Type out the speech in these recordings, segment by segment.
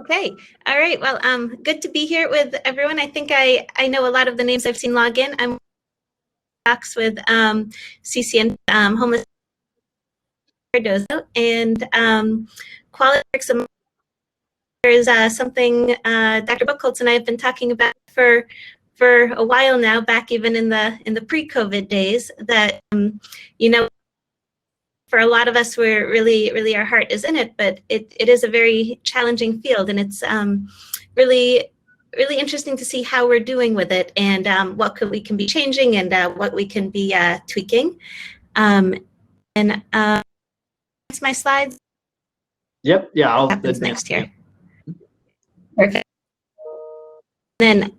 Okay. All right. Well, good to be here with everyone. I think I know a lot of the names I've seen log in. I'm with CCN Homelessness and quality is something Dr. Buchholz and I have been talking about for a while now, back even in the pre-COVID days, that you know, for a lot of us, we're really our heart is in it, but it is a very challenging field, and it's really interesting to see how we're doing with it, and what we can be changing, and what we can be tweaking. And that's my slides. Yep. Yeah. I'll happens next here. Perfect. Then,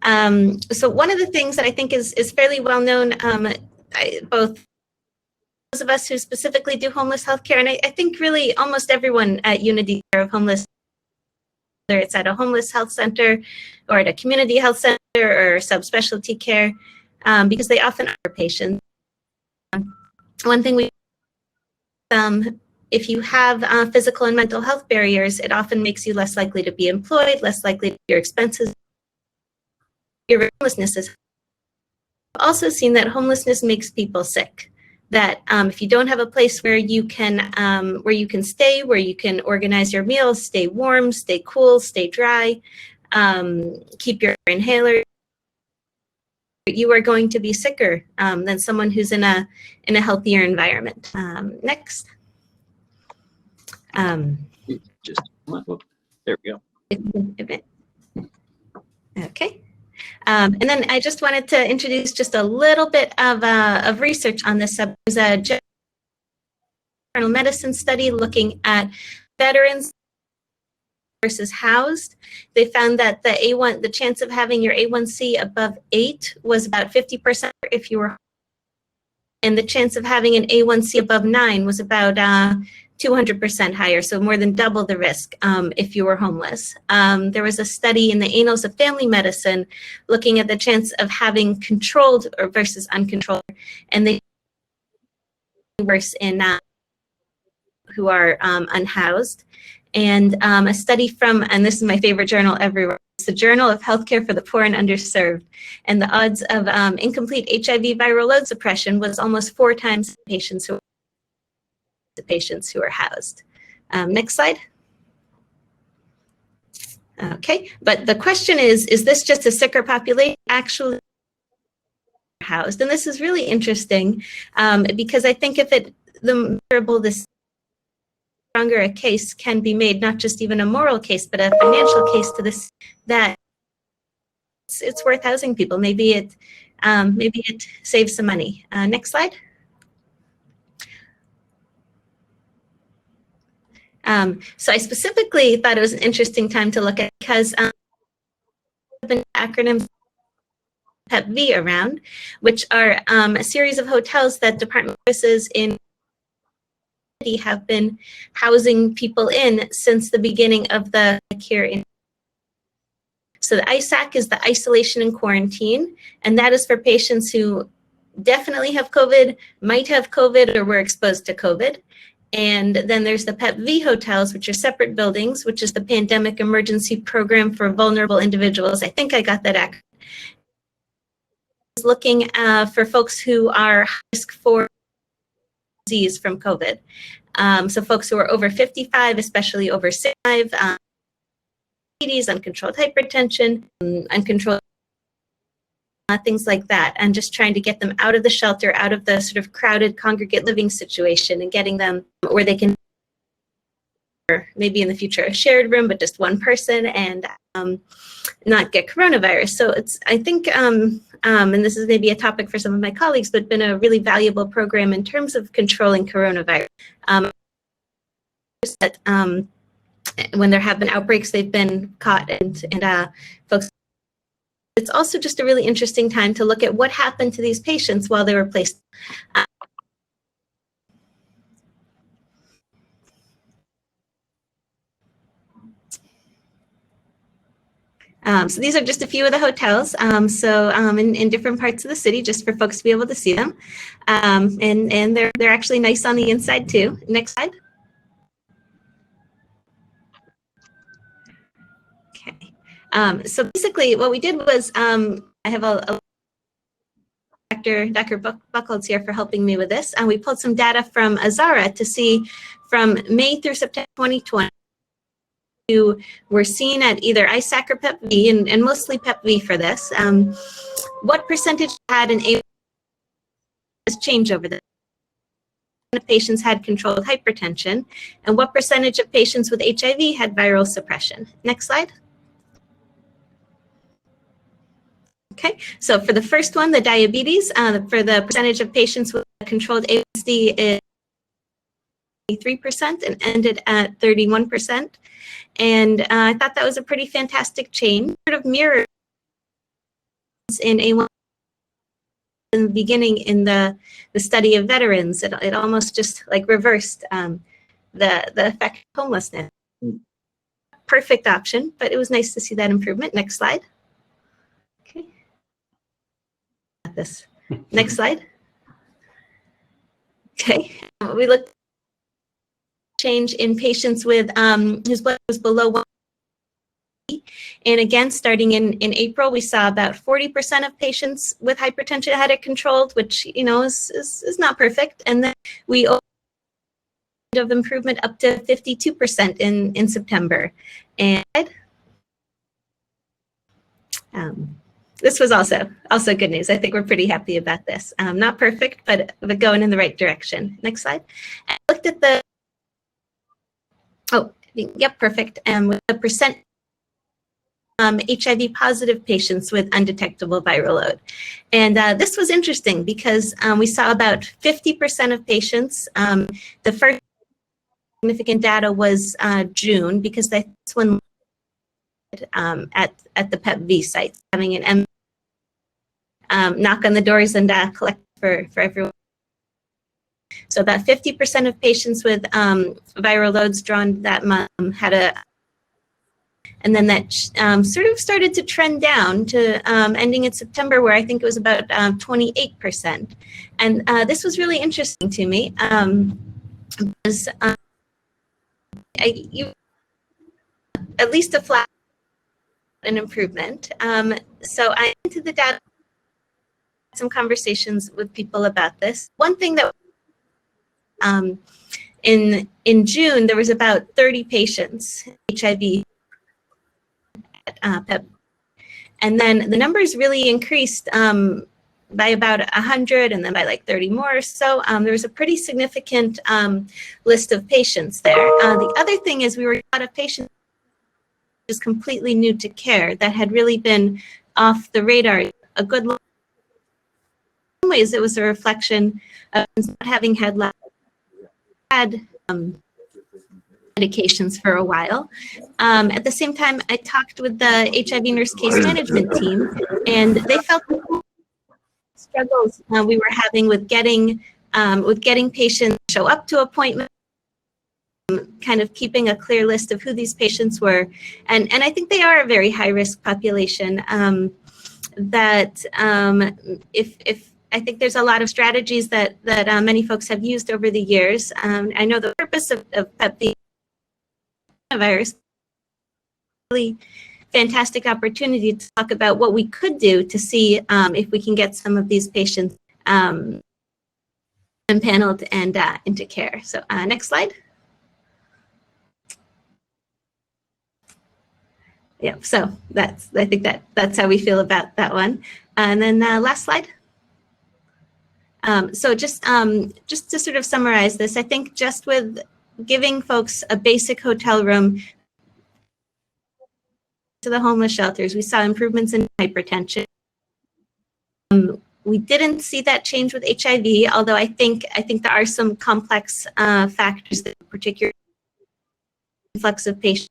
so one of the things that I think is fairly well known, both those of us who specifically do homeless healthcare, and I think really almost everyone at Unity of homeless, whether it's at a homeless health center or at a community health center or subspecialty care, because they often are patients. One thing if you have physical and mental health barriers, it often makes you less likely to be employed, less likely to your expenses. Your homelessness is also seen that homelessness makes people sick. That if you don't have a place where you can stay, where you can organize your meals, stay warm, stay cool, stay dry, keep your inhaler, you are going to be sicker than someone who's in a healthier environment. Next. Just there we go. Okay. And then I just wanted to introduce just a little bit of research on this. There's a general medicine study looking at veterans versus housed. They found that the chance of having your A1C above 8 was about 50% if you were, and the chance of having an A1C above 9 was about 200% higher, so more than double the risk if you were homeless. There was a study in the Annals of Family Medicine looking at the chance of having controlled or versus uncontrolled, and they worse in who are unhoused. And a study from, and this is my favorite journal everywhere, it's the Journal of Healthcare for the Poor and Underserved, and the odds of incomplete HIV viral load suppression was almost 4 times the patients who are housed. Next slide. Okay, but the question is this just a sicker population actually housed? And this is really interesting because I think the durable, the stronger a case can be made, not just even a moral case, but a financial case to this, that it's worth housing people. Maybe it saves some money. Next slide. So I specifically thought it was an interesting time to look at because the acronyms PEP-V around, which are a series of hotels that Department of Services in have been housing people in since the beginning of the care. So the ISAQ is the isolation and quarantine, and that is for patients who definitely have COVID, might have COVID, or were exposed to COVID. And then there's the PEP-V hotels, which are separate buildings, which is the Pandemic Emergency Program for Vulnerable Individuals. I think I got that acronym. Looking for folks who are high risk for disease from COVID. So folks who are over 55, especially over 65, diabetes, uncontrolled hypertension, uncontrolled things like that, and just trying to get them out of the shelter, out of the sort of crowded congregate living situation, and getting them where they can, or maybe in the future a shared room, but just one person, and not get coronavirus. So it's, I think, and this is maybe a topic for some of my colleagues, but been a really valuable program in terms of controlling coronavirus. That when there have been outbreaks, they've been caught, and folks. It's also just a really interesting time to look at what happened to these patients while they were placed. So these are just a few of the hotels. In different parts of the city, just for folks to be able to see them. And they're actually nice on the inside too. Next slide. So basically what we did was, I have a Dr. Buchholz here for helping me with this. And we pulled some data from Azara to see from May through September 2020, who were seen at either ISAQ or PEP-V, and mostly PEP-V for this. What percentage had an change over the patients had controlled hypertension, and what percentage of patients with HIV had viral suppression? Next slide. Okay, so for the first one, the diabetes, for the percentage of patients with controlled ASD is 3% and ended at 31%. And I thought that was a pretty fantastic change, sort of mirrors in A1 in the beginning in the study of veterans. It almost just like reversed the effect of homelessness. Perfect option, but it was nice to see that improvement. Next slide. Okay. This. Next slide. Okay. We looked at change in patients with whose blood was below 1. And again, starting in April, we saw about 40% of patients with hypertension had it controlled, which, you know, is not perfect. And then we of improvement up to 52% in September. And this was also good news. I think we're pretty happy about this. Not perfect, but going in the right direction. Next slide. I looked at the, yep, perfect. With the percent HIV positive patients with undetectable viral load. And this was interesting because we saw about 50% of patients. The first significant data was June, because that's when at the PEP-V site, having an knock on the doors and collect for everyone. So about 50% of patients with viral loads drawn that month had a, and then that sort of started to trend down to ending in September, where I think it was about 28%. And this was really interesting to me. Because, at least a flat an improvement. So I into the data, some conversations with people about this. One thing that in June, there was about 30 patients HIV at PEP. And then the numbers really increased by about 100 and then by like 30 more. So there was a pretty significant list of patients there. The other thing is we were a lot of patients just completely new to care that had really been off the radar a good long ways. It was a reflection of not having had medications for a while. At the same time, I talked with the HIV nurse case management team, and they felt the struggles we were having with getting patients to show up to appointments, kind of keeping a clear list of who these patients were. And I think they are a very high-risk population that if I think there's a lot of strategies that many folks have used over the years. I know the purpose of PEP-V virus, really fantastic opportunity to talk about what we could do to see if we can get some of these patients empaneled and into care. So next slide. Yeah, so I think that's how we feel about that one. And then last slide. So just to sort of summarize this, I think just with giving folks a basic hotel room to the homeless shelters, we saw improvements in hypertension. We didn't see that change with HIV, although I think there are some complex factors that particularly influx of patients.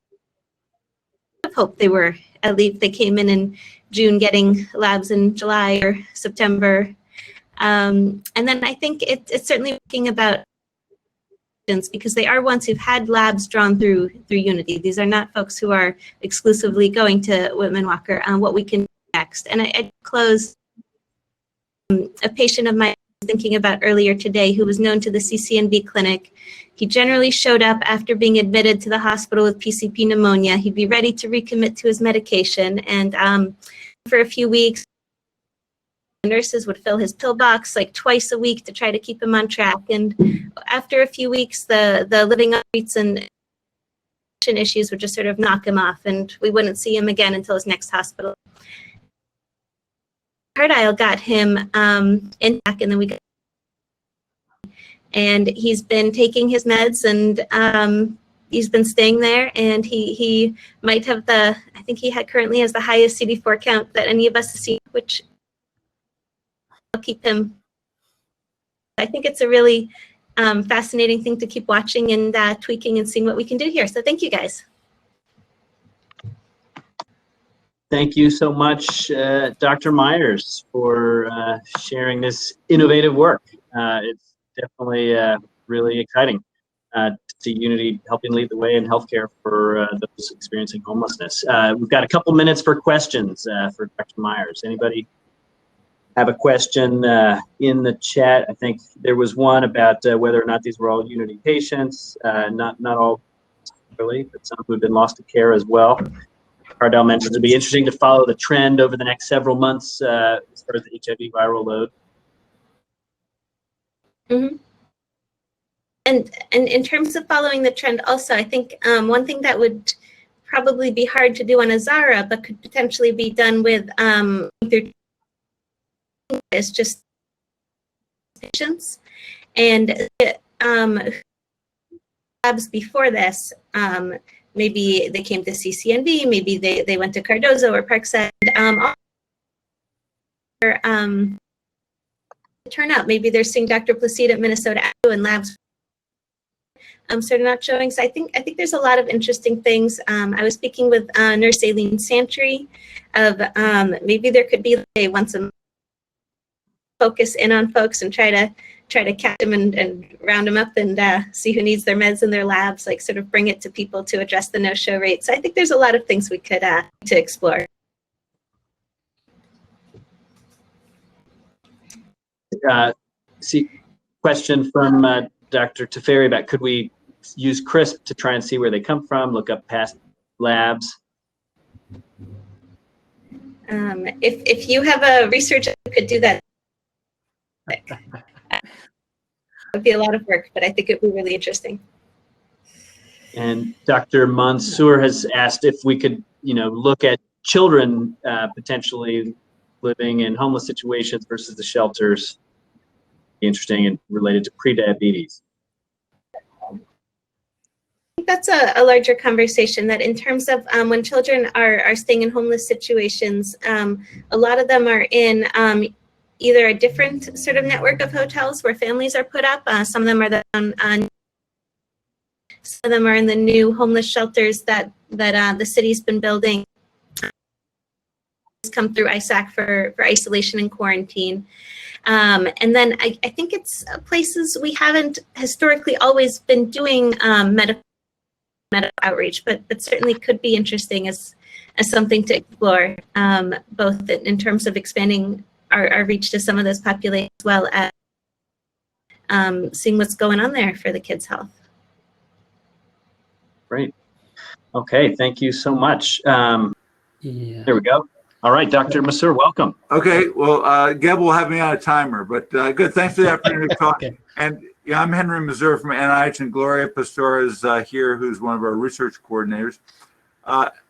I hope they were, at least they came in June, getting labs in July or September. And then I think it's certainly looking about because they are ones who've had labs drawn through Unity. These are not folks who are exclusively going to Whitman Walker on what we can do next. And I close a patient of mine thinking about earlier today, who was known to the CCNB clinic. He generally showed up after being admitted to the hospital with PCP pneumonia. He'd be ready to recommit to his medication. And for a few weeks, nurses would fill his pill box like twice a week to try to keep him on track. And after a few weeks, the living up streets and issues would just sort of knock him off, and we wouldn't see him again until his next hospital. Cardile got him in back, and then and he's been taking his meds, and he's been staying there, and he might have I think he currently has the highest CD4 count that any of us have seen, which will keep him. I think it's a really fascinating thing to keep watching and tweaking and seeing what we can do here. So thank you, guys. Thank you so much, Dr. Myers, for sharing this innovative work. It's definitely really exciting to see Unity helping lead the way in healthcare for those experiencing homelessness. We've got a couple minutes for questions for Dr. Myers. Anybody have a question in the chat? I think there was one about whether or not these were all Unity patients. Not all really, but some who have been lost to care as well. Cardell mentioned it'd be interesting to follow the trend over the next several months as far as the HIV viral load. Mm-hmm. And in terms of following the trend also, I think one thing that would probably be hard to do on Azara, but could potentially be done with is just patients. And labs before this, maybe they came to CCNB, maybe they went to Cardozo or Parkside. Turn out maybe they're seeing Dr. Placide at Minnesota and labs sort of not showing. So I think there's a lot of interesting things. I was speaking with Nurse Aileen Santry of maybe there could be once a month focus in on folks and try to catch them and round them up and see who needs their meds in their labs, like sort of bring it to people to address the no-show rate. So I think there's a lot of things we could to explore. See, question from Dr. Teferi about could we use CRISP to try and see where they come from, look up past labs? If you have a researcher who could do that, it would be a lot of work, but I think it would be really interesting. And Dr. Masseur has asked if we could, look at children potentially living in homeless situations versus the shelters. Interesting and related to prediabetes. I think that's a larger conversation, that in terms of when children are staying in homeless situations, a lot of them are in either a different sort of network of hotels where families are put up. Some of them are on some of them are in the new homeless shelters that the city's been building. Come through ISAQ for isolation and quarantine. And then I think it's places we haven't historically always been doing medical outreach, but certainly could be interesting as something to explore, both in terms of expanding our reach to some of those populations, as well as seeing what's going on there for the kids' health. Great. Okay, thank you so much. Yeah. There we go. All right, Dr. Masseur, welcome. Okay, well, Geb will have me on a timer, but good. Thanks for the opportunity to talk. Okay. And yeah, I'm Henry Masseur from NIH, and Gloria Pastor is here, who's one of our research coordinators.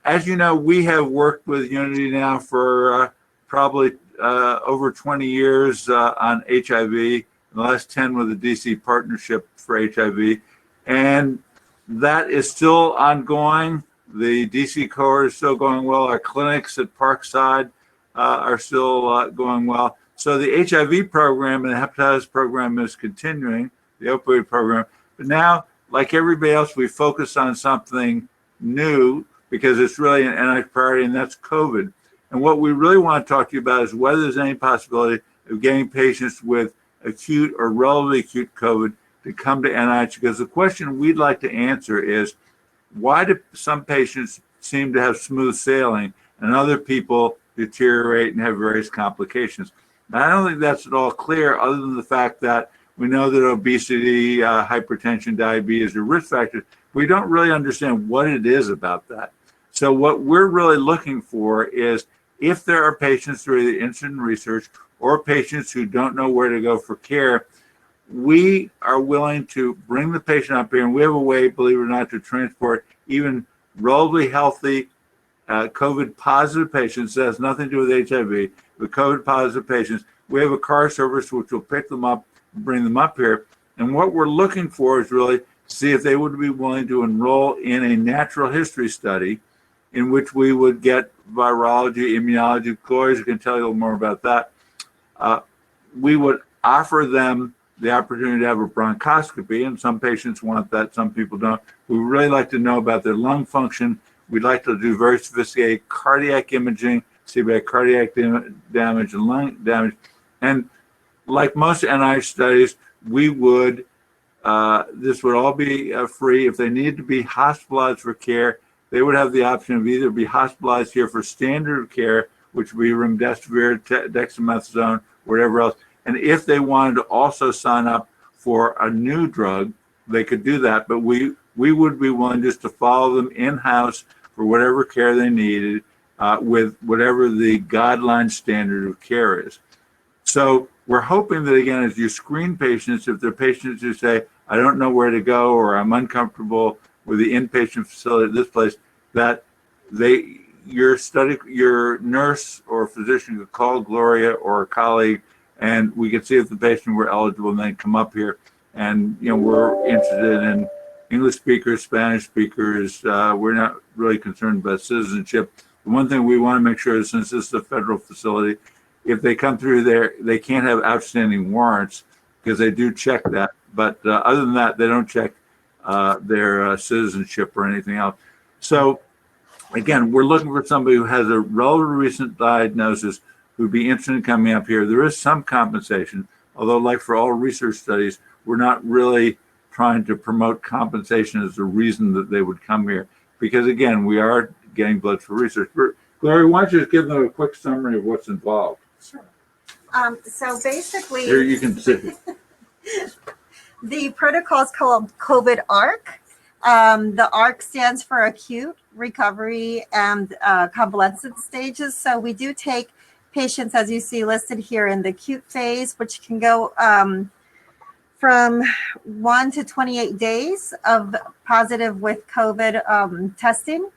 As you know, we have worked with Unity now for probably over 20 years on HIV, the last 10 with the DC Partnership for HIV, and that is still ongoing. The DC cohort is still going well. Our clinics at Parkside are still going well. So the HIV program and the hepatitis program is continuing, the opioid program. But now, like everybody else, we focus on something new because it's really an NIH priority, and that's COVID. And what we really want to talk to you about is whether there's any possibility of getting patients with acute or relatively acute COVID to come to NIH, because the question we'd like to answer is, why do some patients seem to have smooth sailing and other people deteriorate and have various complications? Now, I don't think that's at all clear, other than the fact that we know that obesity, hypertension, diabetes are risk factors. We don't really understand what it is about that. So what we're really looking for is if there are patients who are either interested in research or patients who don't know where to go for care, we are willing to bring the patient up here, and we have a way, believe it or not, to transport even relatively healthy COVID positive patients. That has nothing to do with HIV, but COVID positive patients. We have a car service which will pick them up, bring them up here. And what we're looking for is really see if they would be willing to enroll in a natural history study in which we would get virology, immunology. Gloria can tell you a little more about that. We would offer them the opportunity to have a bronchoscopy, and some patients want that, some people don't. We would really like to know about their lung function. We'd like to do very sophisticated cardiac imaging, see about cardiac damage and lung damage. And like most NIH studies, we would, this would all be free. If they needed to be hospitalized for care, they would have the option of either be hospitalized here for standard care, which would be remdesivir, dexamethasone, whatever else. And if they wanted to also sign up for a new drug, they could do that. But we would be willing just to follow them in-house for whatever care they needed with whatever the guideline standard of care is. So we're hoping that, again, as you screen patients, if they're patients who say, I don't know where to go, or I'm uncomfortable with the inpatient facility at this place, that your nurse or physician could call Gloria or a colleague, and we could see if the patient were eligible, and then come up here. And we're interested in English speakers, Spanish speakers. We're not really concerned about citizenship. The one thing we want to make sure is, since this is a federal facility, if they come through there, they can't have outstanding warrants, because they do check that. But other than that, they don't check their citizenship or anything else. So again, we're looking for somebody who has a relatively recent diagnosis who'd be interested in coming up here. There is some compensation, although like for all research studies, we're not really trying to promote compensation as a reason that they would come here. Because again, we are getting blood for research. Gloria, why don't you just give them a quick summary of what's involved? Sure. So basically, Here you can sit. the protocol is called COVID ARC. The ARC stands for acute, recovery, and convalescent stages. So we do take patients, as you see listed here, in the acute phase, which can go from 1 to 28 days of positive with COVID testing.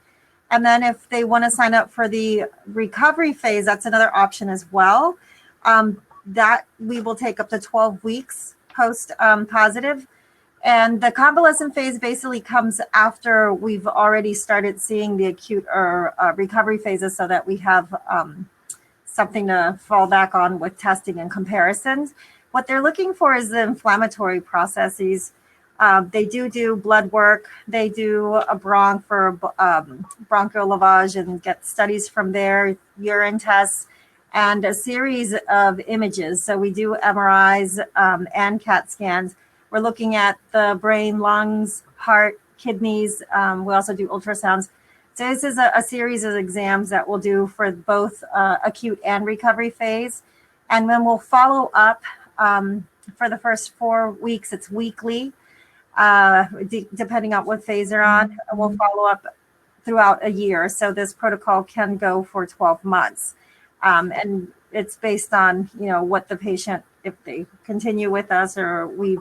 And then if they want to sign up for the recovery phase, that's another option as well. That we will take up to 12 weeks post positive. And the convalescent phase basically comes after we've already started seeing the acute or recovery phases, so that we have something to fall back on with testing and comparisons. What they're looking for is the inflammatory processes. They do blood work. They do a bronch for bronchial lavage and get studies from there, urine tests, and a series of images. So we do MRIs and CAT scans. We're looking at the brain, lungs, heart, kidneys. We also do ultrasounds. So this is a series of exams that we'll do for both acute and recovery phase. And then we'll follow up for the first 4 weeks. It's weekly, depending on what phase they're on. We'll follow up throughout a year. So this protocol can go for 12 months. And it's based on, what the patient, if they continue with us, or we,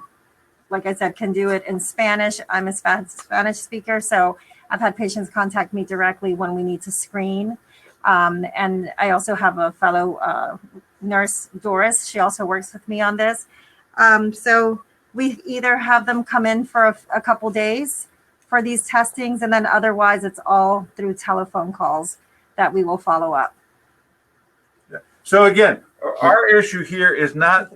like I said, can do it in Spanish. I'm a Spanish speaker, so I've had patients contact me directly when we need to screen. And I also have a fellow nurse, Doris. She also works with me on this. So we either have them come in for a couple days for these testings, and then otherwise it's all through telephone calls that we will follow up. So again, our issue here is not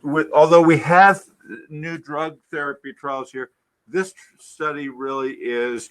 with, although we have new drug therapy trials here, this study really is,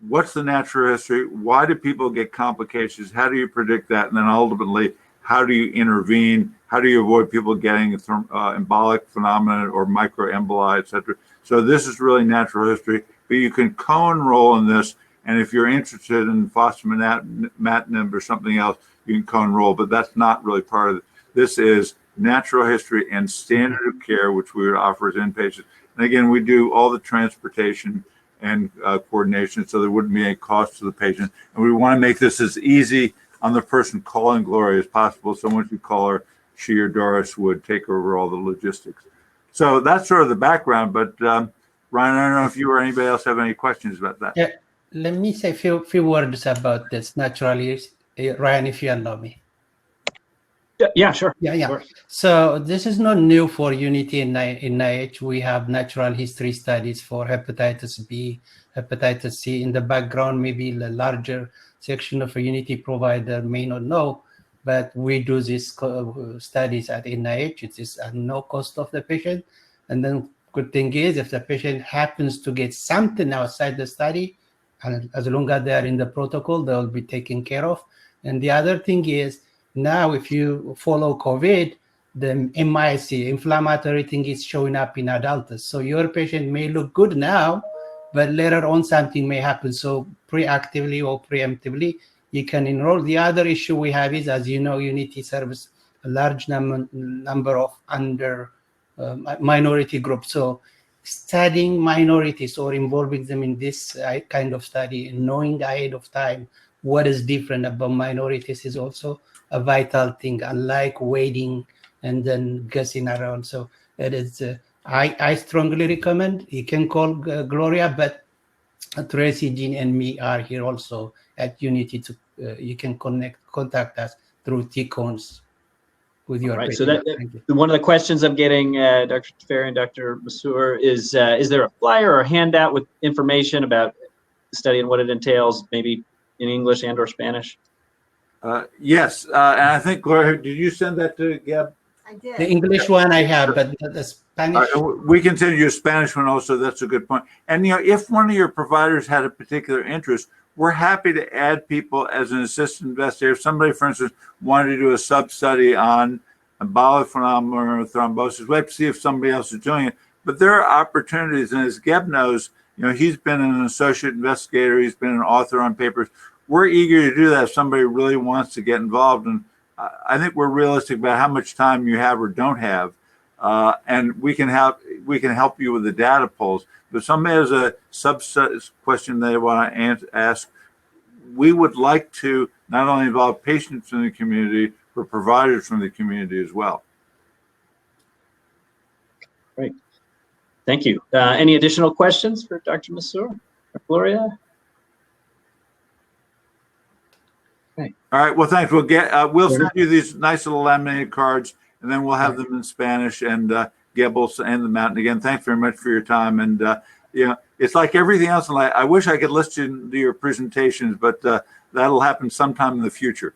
what's the natural history? Why do people get complications? How do you predict that? And then ultimately, how do you intervene? How do you avoid people getting embolic phenomena or microemboli, et cetera? So this is really natural history, but you can co-enroll in this. And if you're interested in fostamatinib or something else, you can co-enroll, but that's not really part of it. This is natural history, and standard of care, which we would offer as inpatients. And again, we do all the transportation and coordination, so there wouldn't be any cost to the patient. And we want to make this as easy on the person calling Gloria as possible. So once you call her, she or Doris would take over all the logistics. So that's sort of the background. But Ryan, I don't know if you or anybody else have any questions about that. Yeah, let me say a few words about this naturally, Ryan, if you allow me. Yeah, sure. Yeah. So this is not new for Unity in NIH. We have natural history studies for hepatitis B, hepatitis C. In the background, maybe the larger section of a Unity provider may not know, but we do these studies at NIH. It is at no cost of the patient. And then good thing is, if the patient happens to get something outside the study, and as long as they are in the protocol, they will be taken care of. And the other thing is, now, if you follow COVID, the MIC, inflammatory thing, is showing up in adults. So your patient may look good now, but later on something may happen. So proactively or preemptively, you can enroll. The other issue we have is, as you know, Unity serves a large number of under minority groups. So studying minorities or involving them in this kind of study and knowing ahead of time what is different about minorities is also a vital thing, unlike waiting and then guessing around. So it is, I strongly recommend. You can call Gloria, but Tracy, Jean, and me are here also at Unity. You can contact us through TCONs with your Right. patient. So one of the questions I'm getting, Dr. Teferi and Dr. Masseur, is there a flyer or a handout with information about the study and what it entails, maybe in English and or Spanish? Yes, and I think, Gloria, did you send that to Gab? I did. The English one I have, but the Spanish. We can send you a Spanish one also. That's a good point. And if one of your providers had a particular interest, we're happy to add people as an assistant investigator. If somebody, for instance, wanted to do a sub-study on embolic phenomena or thrombosis, we have to see if somebody else is doing it. But there are opportunities, and as Geb knows, he's been an associate investigator. He's been an author on papers. We're eager to do that if somebody really wants to get involved. And I think we're realistic about how much time you have or don't have. And we can help you with the data polls. But if somebody has a subset question they want to ask, we would like to not only involve patients in the community, but providers from the community as well. Great. Thank you. Any additional questions for Dr. Masseur or Gloria? Okay. All right. Well, thanks. We'll send you these nice little laminated cards, and then we'll have them in Spanish, and Geb will send them out. And again, thanks very much for your time. And it's like everything else in life. I wish I could listen to your presentations, but that'll happen sometime in the future.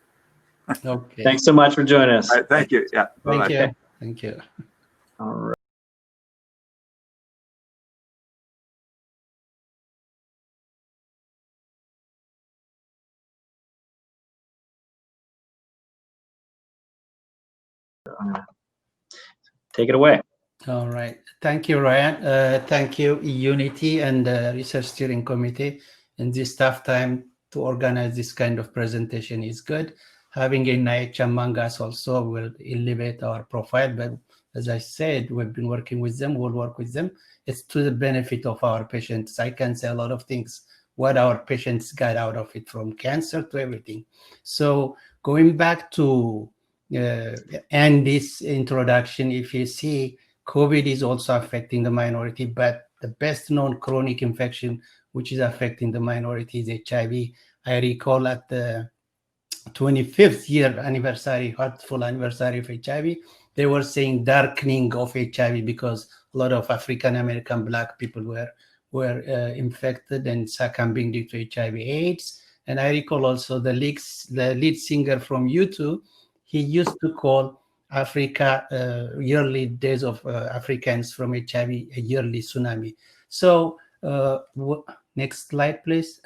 Okay. Thanks so much for joining us. All right. Thank you. Yeah. Thank Bye-bye. you. Thank you. All right. Take it away. All right. Thank you, Ryan. Thank you, Unity and the Research Steering Committee. In this tough time to organize this kind of presentation is good. Having a NIH among us also will elevate our profile. But as I said, we've been working with them. We'll work with them. It's to the benefit of our patients. I can say a lot of things, what our patients got out of it, from cancer to everything. So going back to and this introduction, if you see, COVID is also affecting the minority, but the best known chronic infection which is affecting the minority is HIV. I recall at the 25th year anniversary, heartful anniversary of HIV, they were saying darkening of HIV because a lot of African American Black people were infected and succumbing due to HIV/AIDS. And I recall also the lead singer from U2. He used to call Africa yearly days of Africans from HIV a yearly tsunami. So next slide, please.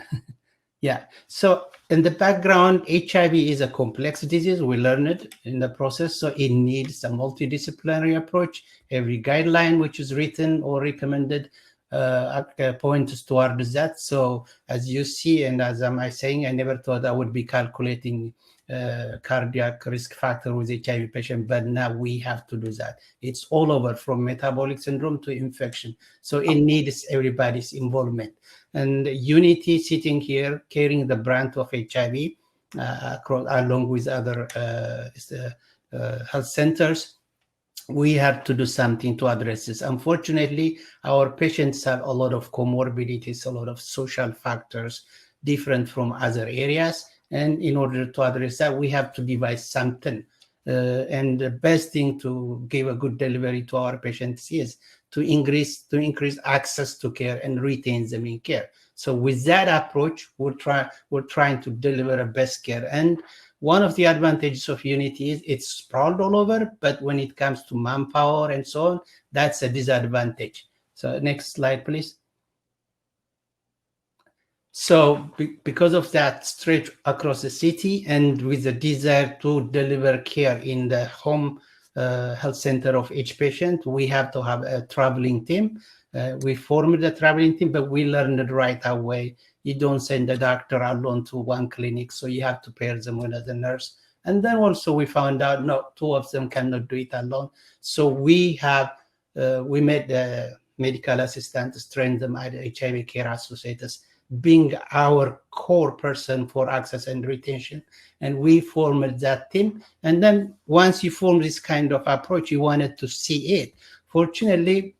Yeah. So in the background, HIV is a complex disease. We learned it in the process. So it needs a multidisciplinary approach. Every guideline which is written or recommended points towards that. So as you see, and as I'm saying, I never thought I would be calculating cardiac risk factor with HIV patient, but now we have to do that. It's all over from metabolic syndrome to infection. So it needs everybody's involvement. And Unity sitting here carrying the brand of HIV along with other health centers. We have to do something to address this. Unfortunately, our patients have a lot of comorbidities, a lot of social factors different from other areas. And in order to address that, we have to devise something. And the best thing to give a good delivery to our patients is to increase access to care and retain them in care. So with that approach, we're trying to deliver a best care. And one of the advantages of Unity is it's sprawled all over, but when it comes to manpower and so on, that's a disadvantage. So next slide, please. So because of that stretch across the city and with the desire to deliver care in the home health center of each patient, we have to have a traveling team. We formed the traveling team, but we learned the right away. You don't send the doctor alone to one clinic, so you have to pair them with another nurse. And then also we found out, no, two of them cannot do it alone. So we made the medical assistants, train them at HIV care associates, being our core person for access and retention. And we formed that team. And then once you form this kind of approach, you wanted to see it. Fortunately,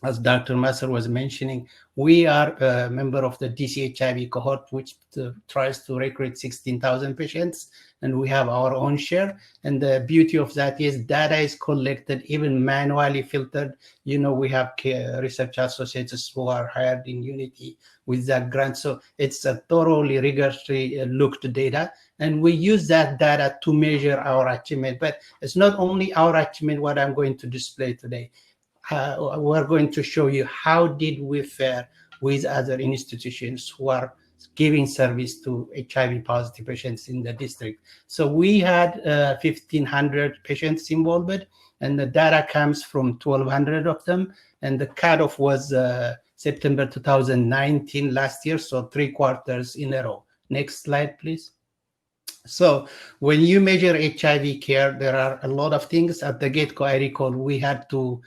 as Dr. Masseur was mentioning, we are a member of the DC HIV cohort, which tries to recruit 16,000 patients, and we have our own share. And the beauty of that is data is collected, even manually filtered. You know, we have research associates who are hired in Unity with that grant. So it's a thoroughly, rigorously looked data. And we use that data to measure our achievement. But it's not only our achievement, what I'm going to display today. We're going to show you how did we fare with other institutions who are giving service to HIV positive patients in the district. So we had 1,500 patients involved, and the data comes from 1,200 of them. And the cutoff was September 2019 last year, so 3 quarters in a row. Next slide, please. So when you measure HIV care, there are a lot of things. At the get-go, I recall we had to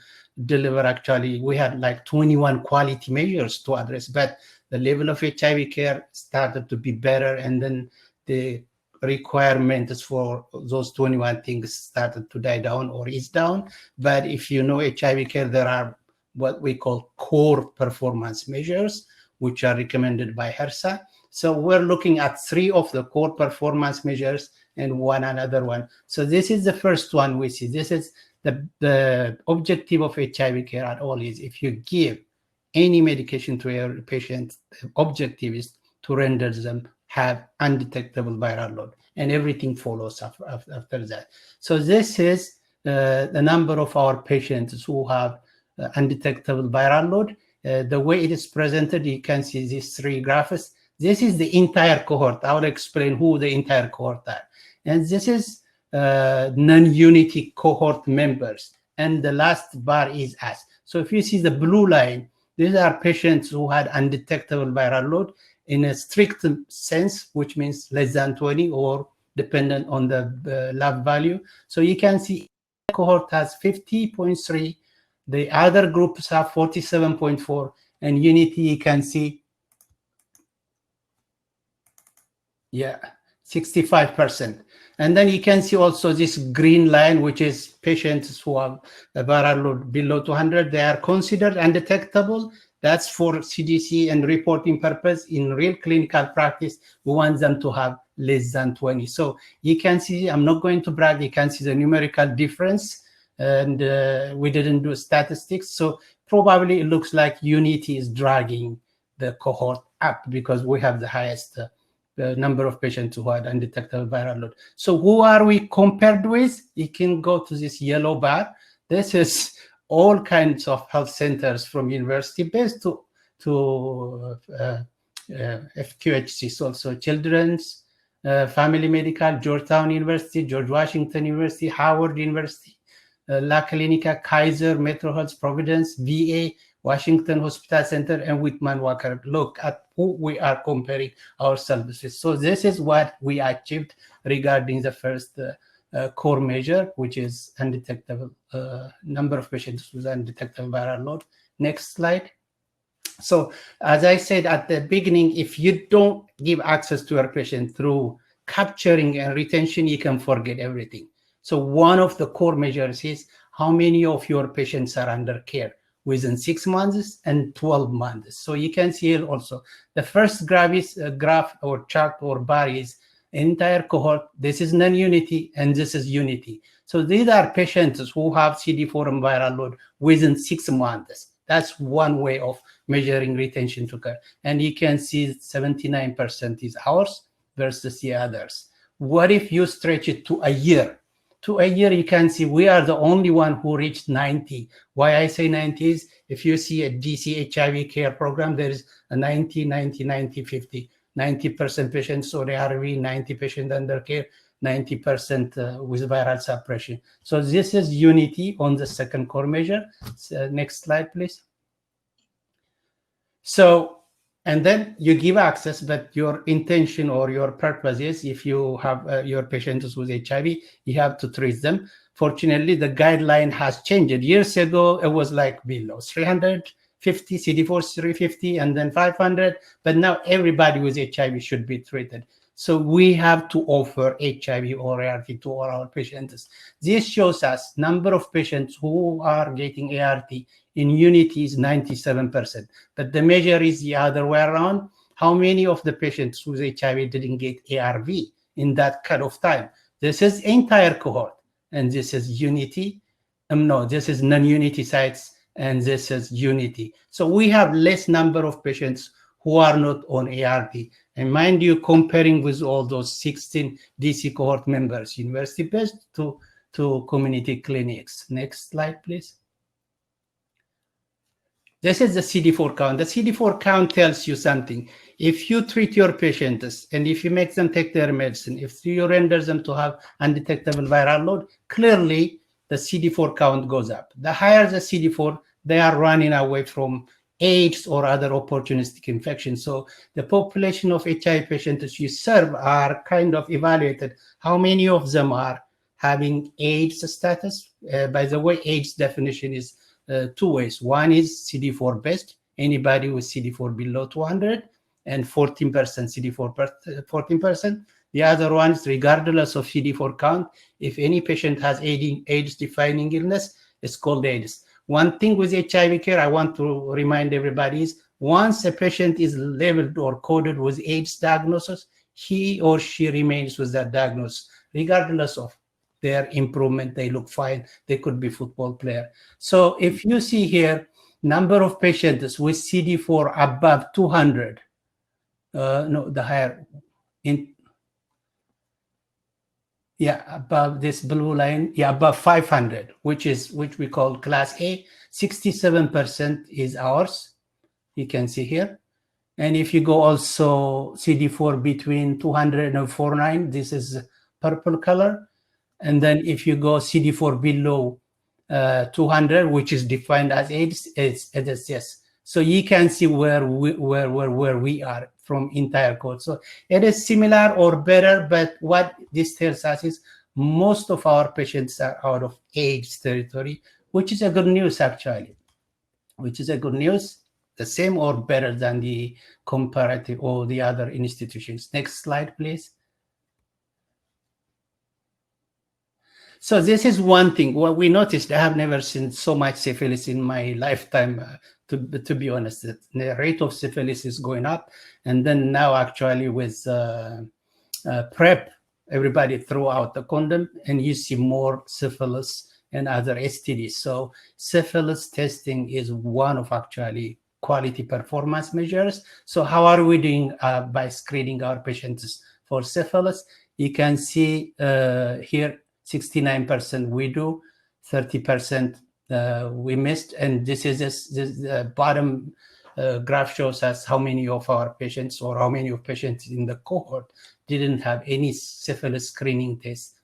deliver, actually, we had like 21 quality measures to address, but the level of HIV care started to be better, and then the requirements for those 21 things started to die down or is down. But if you know HIV care, there are what we call core performance measures, which are recommended by HRSA. So we're looking at 3 of the core performance measures and one another one. So this is the first one we see. This is the objective of HIV care at all is if you give any medication to a patient, the objective is to render them have undetectable viral load, and everything follows after that. So this is the number of our patients who have undetectable viral load. The way it is presented, you can see these 3 graphs. This is the entire cohort. I will explain who the entire cohort are. And this is non-Unity cohort members. And the last bar is us. So if you see the blue line, these are patients who had undetectable viral load in a strict sense, which means less than 20 or dependent on the lab value. So you can see the cohort has 50.3. The other groups have 47.4. And Unity, you can see, 65%. And then you can see also this green line, which is patients who have a viral load below 200. They are considered undetectable. That's for CDC and reporting purpose. In real clinical practice, we want them to have less than 20. So you can see, I'm not going to brag, you can see the numerical difference. And we didn't do statistics. So probably it looks like Unity is dragging the cohort up because we have the highest the number of patients who had undetectable viral load. So who are we compared with? You can go to this yellow bar. This is all kinds of health centers from university-based to FQHC, so Children's, Family Medical, Georgetown University, George Washington University, Howard University, La Clinica, Kaiser, Metro Health, Providence, VA. Washington Hospital Center, and Whitman Walker. Look at who we are comparing ourselves with. So this is what we achieved regarding the first core measure, which is undetectable number of patients with undetectable viral load. Next slide. So as I said at the beginning, if you don't give access to your patient through capturing and retention, you can forget everything. So one of the core measures is how many of your patients are under care within 6 months and 12 months. So you can see here also the first graph is graph or chart or bar is entire cohort. This is non-unity and this is unity. So these are patients who have CD4 and viral load within 6 months. That's one way of measuring retention to care. And you can see 79% is ours versus the others. What if you stretch it to a year? To a year, you can see we are the only one who reached 90. Why I say 90 is if you see a DC HIV care program, there is a 90, 90, 90, 50. 90% patients on ARV, 90 patients under care, 90% with viral suppression. So this is unity on the second core measure. So next slide, please. So, and then you give access, but your intention or your purpose is if you have your patients with HIV, you have to treat them. Fortunately, the guideline has changed. Years ago, it was like below 350, CD4 350, and then 500. But now everybody with HIV should be treated. So we have to offer HIV or ART to all our patients. This shows us number of patients who are getting ART in unity is 97%. But the measure is the other way around. How many of the patients with HIV didn't get ARV in that cutoff time? This is entire cohort, and this is unity. No, this is non-unity sites, and this is unity. So we have less number of patients who are not on ART. And mind you, comparing with all those 16 DC cohort members, university-based to community clinics. Next slide, please. This is the CD4 count. The CD4 count tells you something. If you treat your patients and if you make them take their medicine, if you render them to have undetectable viral load, clearly the CD4 count goes up. The higher the CD4, they are running away from AIDS or other opportunistic infections. So the population of HIV patients you serve are kind of evaluated. How many of them are having AIDS status? By the way, AIDS definition is two ways. One is CD4 based, anybody with CD4 below 200, and 14% CD4 14%. The other one is regardless of CD4 count. If any patient has AIDS defining illness, it's called AIDS. One thing with HIV care I want to remind everybody is once a patient is labeled or coded with AIDS diagnosis, he or she remains with that diagnosis, regardless of their improvement. They look fine. They could be football player. So if you see here, number of patients with CD4 above 200, no, the higher, above this blue line, above 500, which we call class A, 67% is ours. You can see here. And if you go also CD4 between 200 and 49, this is purple color. And then if you go CD4 below 200, which is defined as AIDS, it's yes. So you can see where we are from entire code. So it is similar or better, but what this tells us is most of our patients are out of AIDS territory, which is a good news actually, which is a good news, the same or better than the comparative or the other institutions. Next slide, please. So this is one thing. What we noticed, I have never seen so much syphilis in my lifetime, to be honest. The rate of syphilis is going up. And then now actually with PrEP, everybody threw out the condom and you see more syphilis and other STDs. So syphilis testing is one of actually quality performance measures. So how are we doing by screening our patients for syphilis? You can see here, 69% we do, 30% we missed, and this bottom graph shows us how many of our patients or how many of patients in the cohort didn't have any syphilis screening test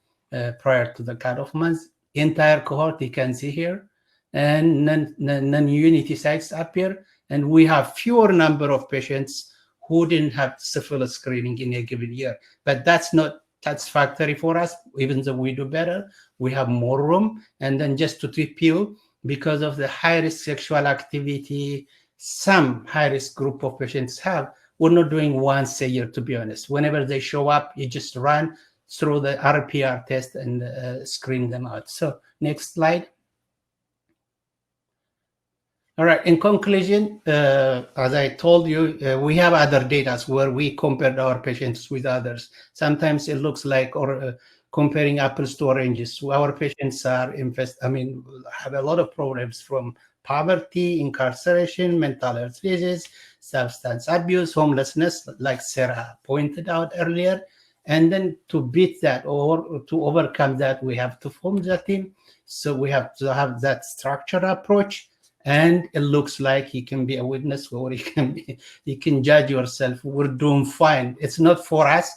prior to the cutoff month. Entire cohort you can see here, and non-unity sites appear, and we have fewer number of patients who didn't have syphilis screening in a given year. But that's not satisfactory for us. Even though we do better, we have more room. And then just to tip you, because of the high-risk sexual activity some high-risk group of patients have, we're not doing once a year, to be honest. Whenever they show up, you just run through the RPR test and screen them out. So next slide. All right, in conclusion, as I told you, we have other data where we compared our patients with others. Sometimes it looks like comparing apples to oranges. Our patients are have a lot of problems from poverty, incarceration, mental health diseases, substance abuse, homelessness, like Sarah pointed out earlier. And then to beat that or to overcome that, we have to form the team. So we have to have that structured approach. And it looks like you can be a witness, or you can judge yourself. We're doing fine. It's not for us.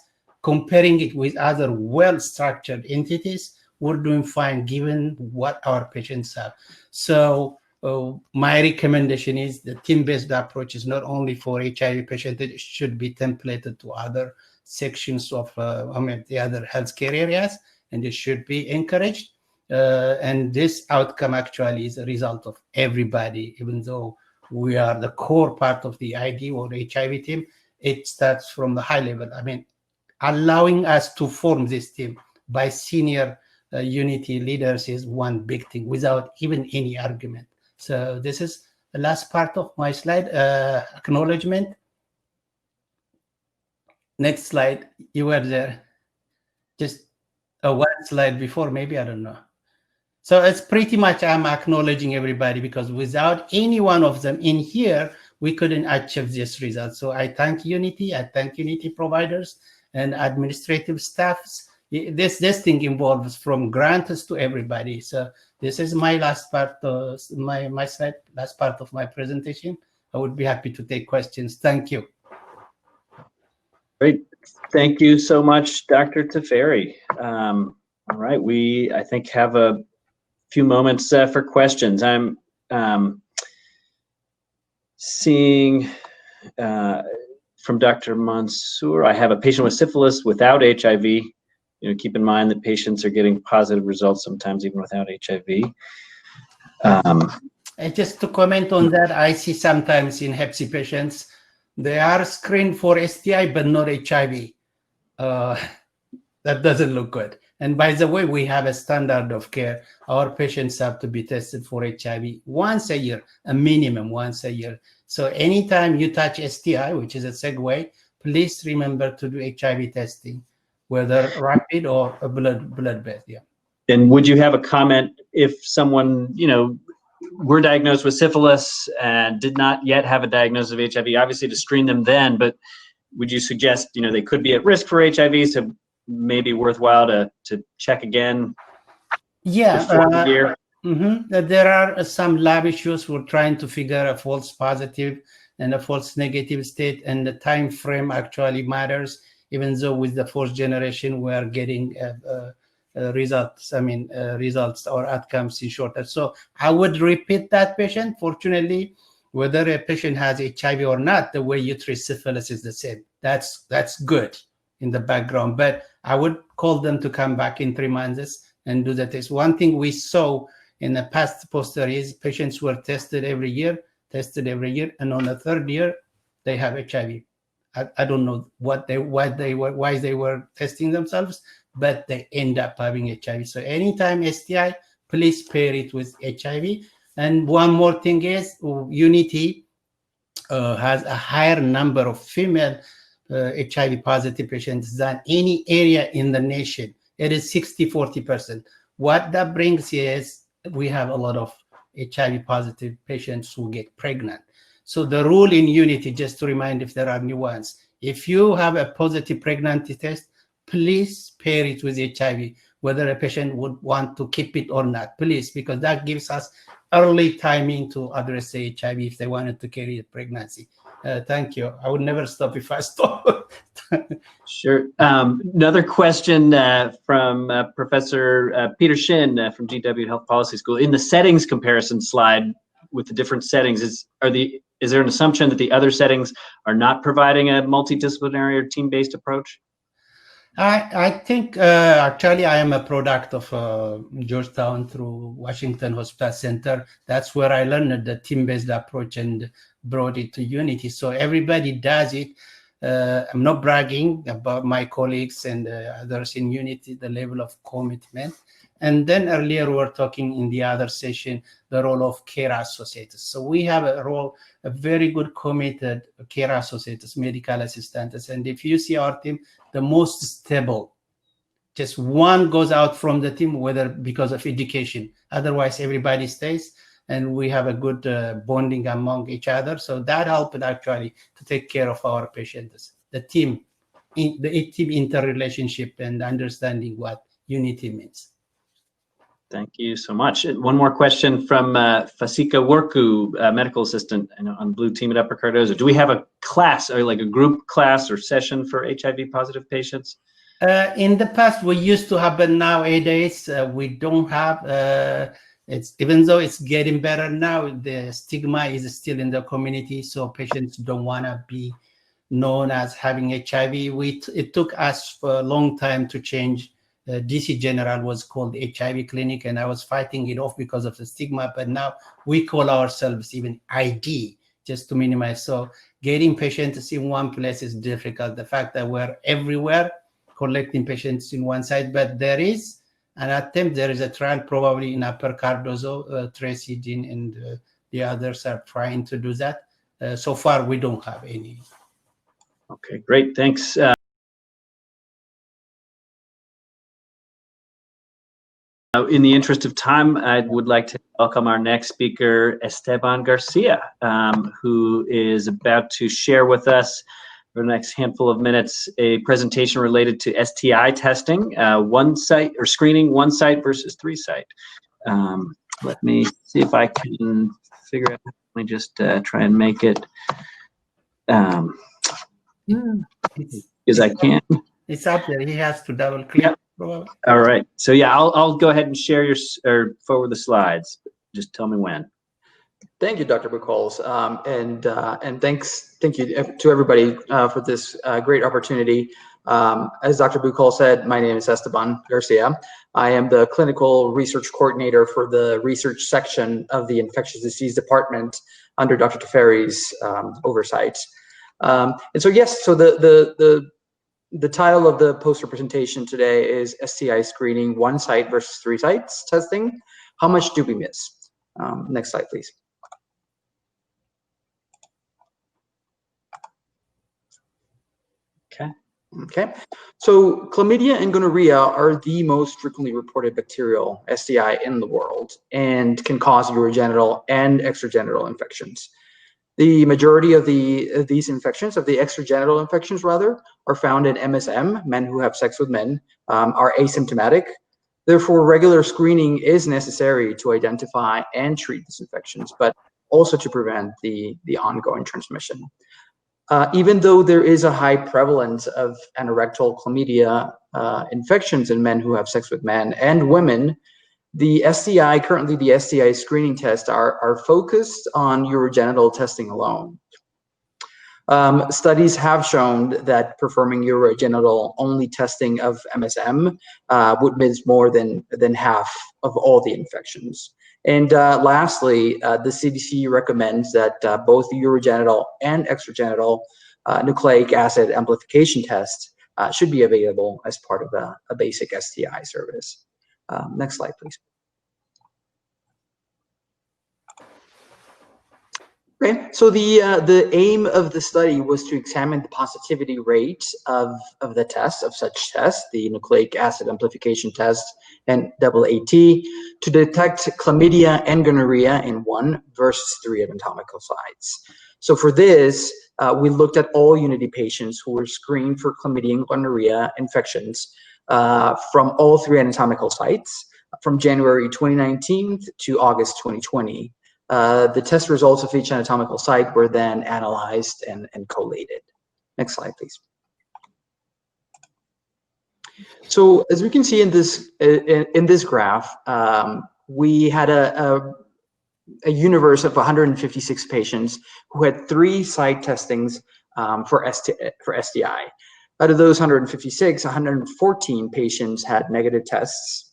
Comparing it with other well-structured entities, we're doing fine given what our patients have. So my recommendation is the team-based approach is not only for HIV patients, it should be templated to other sections of the other healthcare areas, and it should be encouraged. And this outcome actually is a result of everybody, even though we are the core part of the ID or HIV team. It starts from the high level. Allowing us to form this team by senior unity leaders is one big thing without even any argument. So this is the last part of my slide, acknowledgement. Next slide, you were there. Just one slide before, maybe, I don't know. So it's pretty much I'm acknowledging everybody, because without any one of them in here, we couldn't achieve this result. So I thank Unity, I thank Unity providers and administrative staffs. This thing involves from grants to everybody. So this is my last part, my slide, last part of my presentation. I would be happy to take questions. Thank you. Great. Thank you so much, Dr. Teferi. All right, we, I think, have a few moments for questions. I'm seeing from Dr. Masseur, I have a patient with syphilis without HIV. Keep in mind that patients are getting positive results sometimes even without HIV. Just to comment on that, I see sometimes in Hep C patients, they are screened for STI but not HIV. That doesn't look good. And by the way, we have a standard of care. Our patients have to be tested for HIV once a year, a minimum once a year. So anytime you touch STI, which is a segue, please remember to do HIV testing, whether rapid or a blood-based. Yeah. And would you have a comment if someone, were diagnosed with syphilis and did not yet have a diagnosis of HIV, obviously to screen them then, but would you suggest, they could be at risk for HIV, so maybe worthwhile to check again? Yeah. Before the year? There are some lab issues. We're trying to figure a false positive and a false negative state, and the time frame actually matters, even though with the fourth generation, we are getting results or outcomes in shorter. So I would repeat that patient. Fortunately, whether a patient has HIV or not, the way you treat syphilis is the same. That's good in the background, but I would call them to come back in 3 months and do the test. One thing we saw in the past poster is patients were tested every year, and on the 3rd year, they have HIV. I don't know why they were testing themselves, but they end up having HIV. So anytime STI, please pair it with HIV. And one more thing is Unity has a higher number of female HIV positive patients than any area in the nation. It is 60-40%. What that brings is we have a lot of HIV positive patients who get pregnant. So the rule in Unity, just to remind if there are new ones, if you have a positive pregnancy test, please pair it with HIV, whether a patient would want to keep it or not, please, because that gives us early timing to address the HIV if they wanted to carry a pregnancy. Thank you. I would never stop if I stop. Sure. Another question from Professor Peter Shin from GW Health Policy School. In the settings comparison slide with the different settings, is there an assumption that the other settings are not providing a multidisciplinary or team-based approach? I think actually I am a product of Georgetown through Washington Hospital Center. That's where I learned the team-based approach and brought it to Unity. So everybody does it. I'm not bragging about my colleagues and others in Unity, the level of commitment. And then earlier we were talking in the other session, the role of care associates. So we have a very good committed care associates, medical assistants. And if you see our team, the most stable, just one goes out from the team, whether because of education. Otherwise, everybody stays. And we have a good bonding among each other. So that helped actually to take care of our patients. The team interrelationship and understanding what Unity means. Thank you so much. And one more question from Fasika Worku, medical assistant on Blue Team at Upper Cardozo. Do we have a class or like a group class or session for HIV positive patients? In the past, we used to have, but nowadays we don't have. It's even though it's getting better now, the stigma is still in the community, so patients don't want to be known as having HIV. It took us for a long time to change. DC General was called HIV Clinic, and I was fighting it off because of the stigma, but now we call ourselves even ID, just to minimize. So getting patients in one place is difficult. The fact that we're everywhere collecting patients in one site, but there is an attempt, there is a trial probably in Upper Cardozo, Tracy, Dean, and the others are trying to do that. So far, we don't have any. Okay, great, thanks. In the interest of time, I would like to welcome our next speaker, Esteban Garcia, who is about to share with us for the next handful of minutes a presentation related to STI testing, one site or screening, one site versus three site. Let me see if I can figure out. Let me just try and make it because I can. It's up there. He has to double click. Yep. All right. So yeah, I'll go ahead and share or forward the slides. Just tell me when. Thank you, Dr. Buchholz, and thank you to everybody for this great opportunity. As Dr. Buchholz said, my name is Esteban Garcia. I am the clinical research coordinator for the research section of the infectious disease department under Dr. Teferi's oversight. And so yes, so the title of the poster presentation today is STI screening, one site versus three sites testing. How much do we miss? Next slide, please. Okay. So chlamydia and gonorrhea are the most frequently reported bacterial STI in the world and can cause urogenital and extragenital infections. The majority of these infections, of the extragenital infections rather, are found in MSM, men who have sex with men, are asymptomatic. Therefore, regular screening is necessary to identify and treat these infections, but also to prevent the ongoing transmission. Even though there is a high prevalence of anorectal chlamydia infections in men who have sex with men and women, currently the STI screening tests are focused on urogenital testing alone. Studies have shown that performing urogenital only testing of MSM would miss more than half of all the infections. And lastly, the CDC recommends that both the urogenital and extragenital nucleic acid amplification test should be available as part of a basic STI service. Next slide, please. Okay, so the aim of the study was to examine the positivity rate of such tests, the nucleic acid amplification test and AAT, to detect chlamydia and gonorrhea in 1 versus 3 anatomical sites. So for this, we looked at all Unity patients who were screened for chlamydia and gonorrhea infections from all 3 anatomical sites from January 2019 to August 2020. The test results of each anatomical site were then analyzed and collated. Next slide, please. So as we can see in this graph, we had a universe of 156 patients who had 3 site testings for STI. Out of those 156, 114 patients had negative tests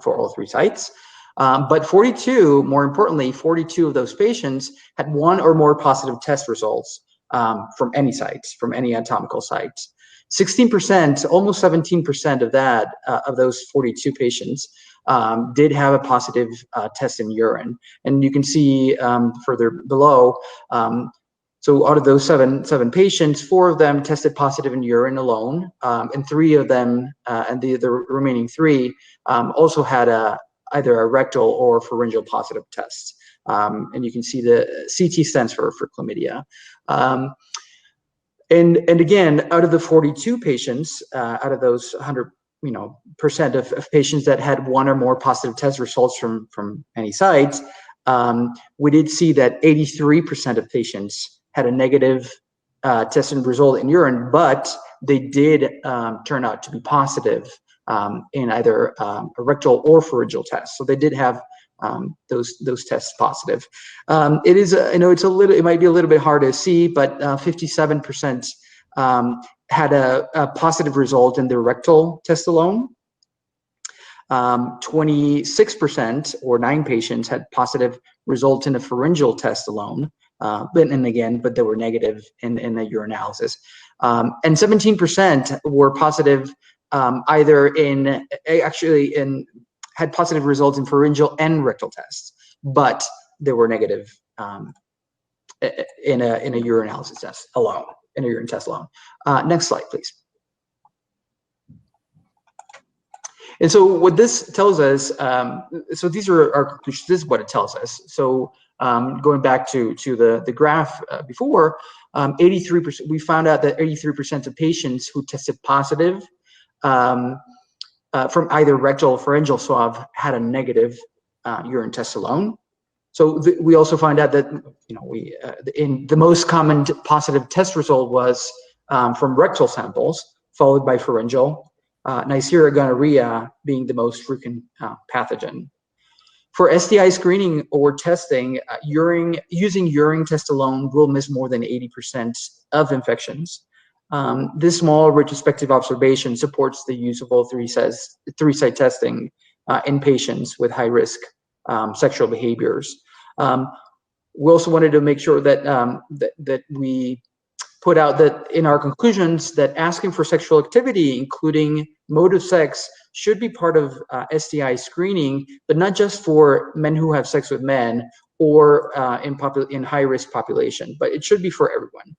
for all 3 sites. But 42, more importantly, 42 of those patients had 1 or more positive test results from any sites, from any anatomical sites. 16%, almost 17% of that, of those 42 patients did have a positive test in urine. And you can see further below, so out of those seven patients, 4 of them tested positive in urine alone, and 3 of them, and the remaining 3 also had either a rectal or pharyngeal positive test. And you can see the CT stands for chlamydia. And again, out of the 42 patients, out of those 100% of patients that had 1 or more positive test results from any site, we did see that 83% of patients had a negative test and result in urine, but they did turn out to be positive in either a rectal or pharyngeal test. So they did have those tests positive. It is, I know it might be a little bit hard to see, but 57% had a positive result in their rectal test alone. 26% or 9 patients had positive results in a pharyngeal test alone. But they were negative in the urinalysis. And 17% were positive either had positive results in pharyngeal and rectal tests, but they were negative in a urinalysis test alone, in a urine test alone. Next slide, please. And so what this tells us, so these are our conclusions. This is what it tells us. So going back to the graph before, 83%, we found out that 83% of patients who tested positive from either rectal or pharyngeal swab had a negative urine test alone. So we also find out that in the most common positive test result was from rectal samples, followed by pharyngeal. Neisseria gonorrhea being the most frequent pathogen. For STI screening or testing, using urine test alone will miss more than 80% of infections. This small retrospective observation supports the use of all 3-site testing in patients with high-risk sexual behaviors. We also wanted to make sure that that we put out that in our conclusions that asking for sexual activity, including mode of sex, should be part of STI screening, but not just for men who have sex with men or in high-risk population, but it should be for everyone.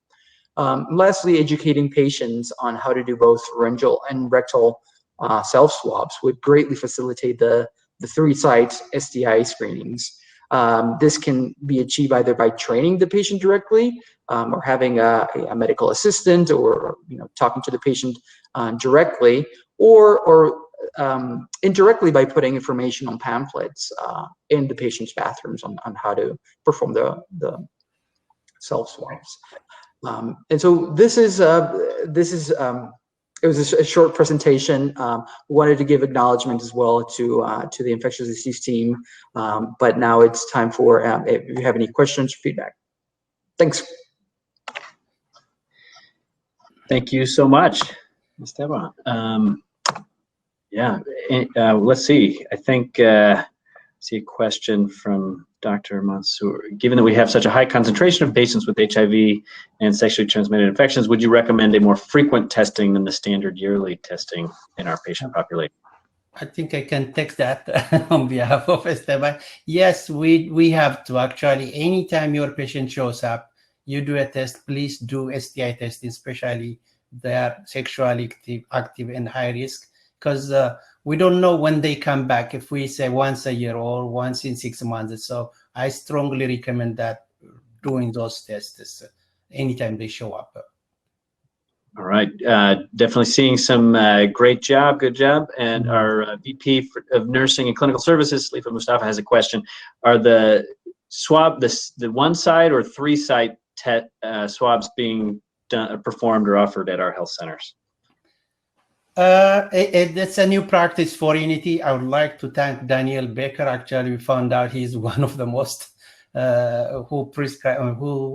Lastly, educating patients on how to do both pharyngeal and rectal self-swabs would greatly facilitate the 3-site STI screenings. This can be achieved either by training the patient directly or having a medical assistant, or talking to the patient directly, or indirectly by putting information on pamphlets in the patient's bathrooms on how to perform the self-swabs. And so this is it was a short presentation. Wanted to give acknowledgement as well to the infectious disease team, but now it's time for if you have any questions or feedback. Thanks. Thank you so much, Esteban. Yeah, let's see. I think see a question from Dr. Masseur. Given that we have such a high concentration of patients with HIV and sexually transmitted infections, would you recommend a more frequent testing than the standard yearly testing in our patient population? I think I can take that on behalf of Esteban. Yes, we have to actually, anytime your patient shows up, you do a test. Please do STI testing, especially they are sexually active and high risk, because we don't know when they come back, if we say once a year or once in 6 months. So I strongly recommend that doing those tests anytime they show up. All right, definitely seeing some great job, good job. And our VP of Nursing and Clinical Services, Salifa Mustafa, has a question. Are the swab, the 1-site or 3-site swabs being performed or offered at our health centers? It's a new practice for Unity. I would like to thank Daniel Baker. Actually, we found out he's one of the most who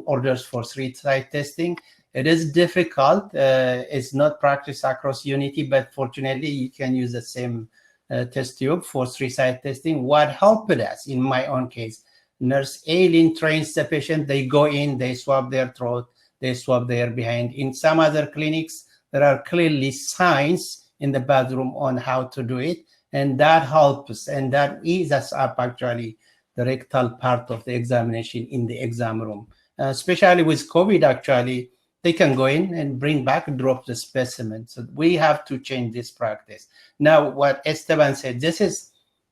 orders for 3-site testing. It is difficult. It's not practiced across Unity, but fortunately, you can use the same test tube for 3-site testing. What helped us in my own case, Nurse Aileen trains the patient. They go in, they swab their throat, they swab their behind. In some other clinics, there are clearly signs in the bathroom on how to do it, and that helps, and that eases up actually the rectal part of the examination in the exam room. Especially with COVID, actually, they can go in and bring back, drop the specimen. So we have to change this practice. Now, what Esteban said, this is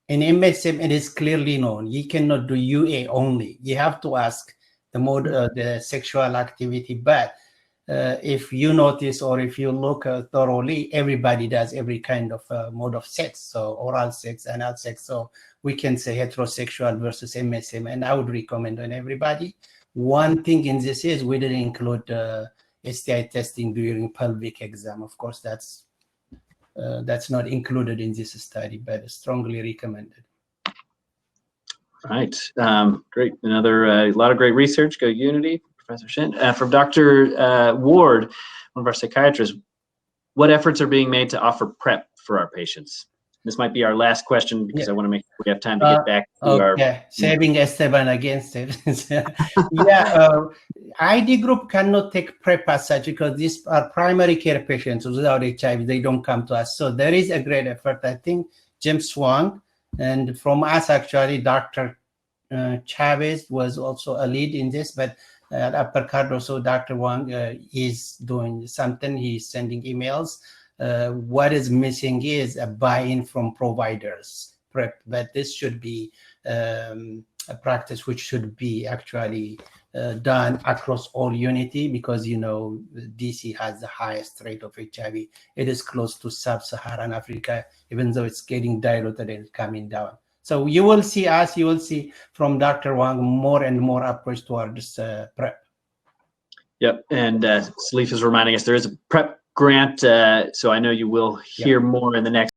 in MSM, it is clearly known. You cannot do UA only. You have to ask the mode, the sexual activity, but if you notice or if you look thoroughly, everybody does every kind of mode of sex, so oral sex, anal sex. So we can say heterosexual versus MSM, and I would recommend on everybody. One thing in this is we didn't include STI testing during pelvic exam. Of course, that's not included in this study, but strongly recommended. Right. Great. Another lot of great research. Go Unity, Professor Shin. From Dr. Ward, one of our psychiatrists, what efforts are being made to offer PrEP for our patients? This might be our last question because I want to make sure we have time to get back to our... Saving Esteban against it. ID group cannot take PrEP as such because these are primary care patients without HIV. They don't come to us. So there is a great effort. I think James Wang, and from us actually, Dr. Chavez was also a lead in this, but at Upper Card, so Dr. Wang is doing something. He's sending emails. What is missing is a buy-in from providers, PrEP, but this should be a practice which should be actually done across all Unity because, you know, DC has the highest rate of HIV. It is close to sub-Saharan Africa, even though it's getting diluted and coming down. So you will see us, you will see from Dr. Wang more and more approach towards PrEP. Yep, and Salif is reminding us there is a PrEP grant, so I know you will hear more in the next